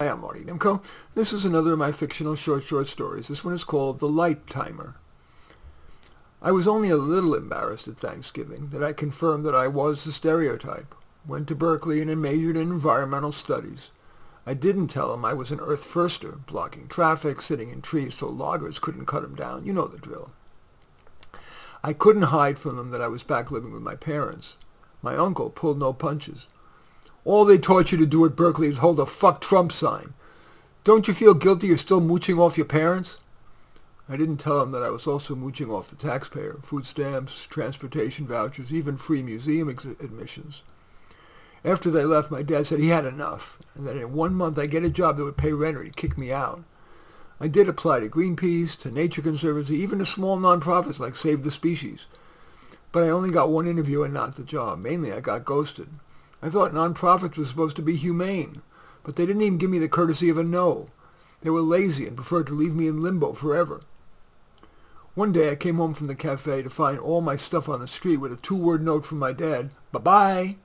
Hi, I'm Marty Nimco. This is another of my fictional short stories. This one is called The Light Timer. I was only a little embarrassed at Thanksgiving that I confirmed that I was the stereotype. Went to Berkeley and majored in environmental studies. I didn't tell them I was an earth firster, blocking traffic, sitting in trees so loggers couldn't cut them down. You know the drill. I couldn't hide from them that I was back living with my parents. My uncle pulled no punches. All they taught you to do at Berkeley is hold a fuck Trump sign. Don't you feel guilty you're still mooching off your parents? I didn't tell them that I was also mooching off the taxpayer, food stamps, transportation vouchers, even free museum admissions. After they left, my dad said he had enough, and that in 1 month I'd get a job that would pay rent or he'd kick me out. I did apply to Greenpeace, to Nature Conservancy, even to small nonprofits like Save the Species. But I only got one interview and not the job. Mainly I got ghosted. I thought nonprofits were supposed to be humane, but they didn't even give me the courtesy of a no. They were lazy and preferred to leave me in limbo forever. One day I came home from the cafe to find all my stuff on the street with a 2-word note from my dad, "Bye-bye."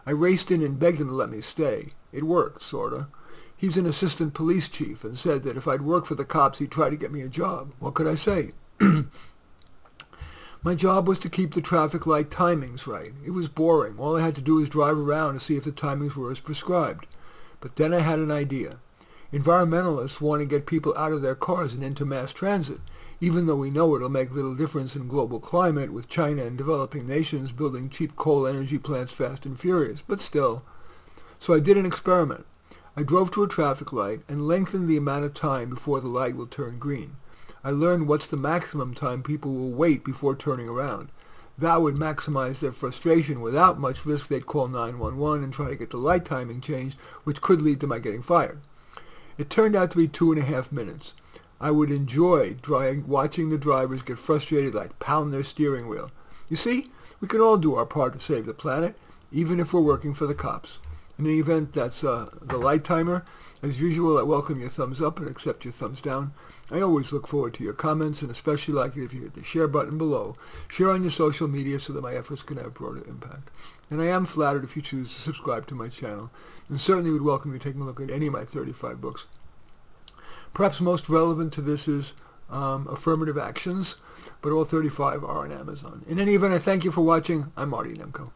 I raced in and begged him to let me stay. It worked, sorta. He's an assistant police chief and said that if I'd work for the cops he'd try to get me a job. What could I say? My job was to keep the traffic light timings right. It was boring. All I had to do was drive around to see if the timings were as prescribed. But then I had an idea. Environmentalists want to get people out of their cars and into mass transit, even though we know it'll make little difference in global climate with China and developing nations building cheap coal energy plants fast and furious. But still. So I did an experiment. I drove to a traffic light and lengthened the amount of time before the light will turn green. I learned what's the maximum time people will wait before turning around. That would maximize their frustration without much risk. They'd call 911 and try to get the light timing changed, which could lead to my getting fired. It turned out to be 2.5 minutes. I would enjoy watching the drivers get frustrated like pound their steering wheel. You see, we can all do our part to save the planet, even if we're working for the cops. In any event, that's the light timer. As usual, I welcome your thumbs up and accept your thumbs down. I always look forward to your comments, and especially like it if you hit the share button below. Share on your social media so that my efforts can have broader impact. And I am flattered if you choose to subscribe to my channel, and certainly would welcome you taking a look at any of my 35 books. Perhaps most relevant to this is Affirmative Actions, but all 35 are on Amazon. In any event, I thank you for watching. I'm Marty Nimco.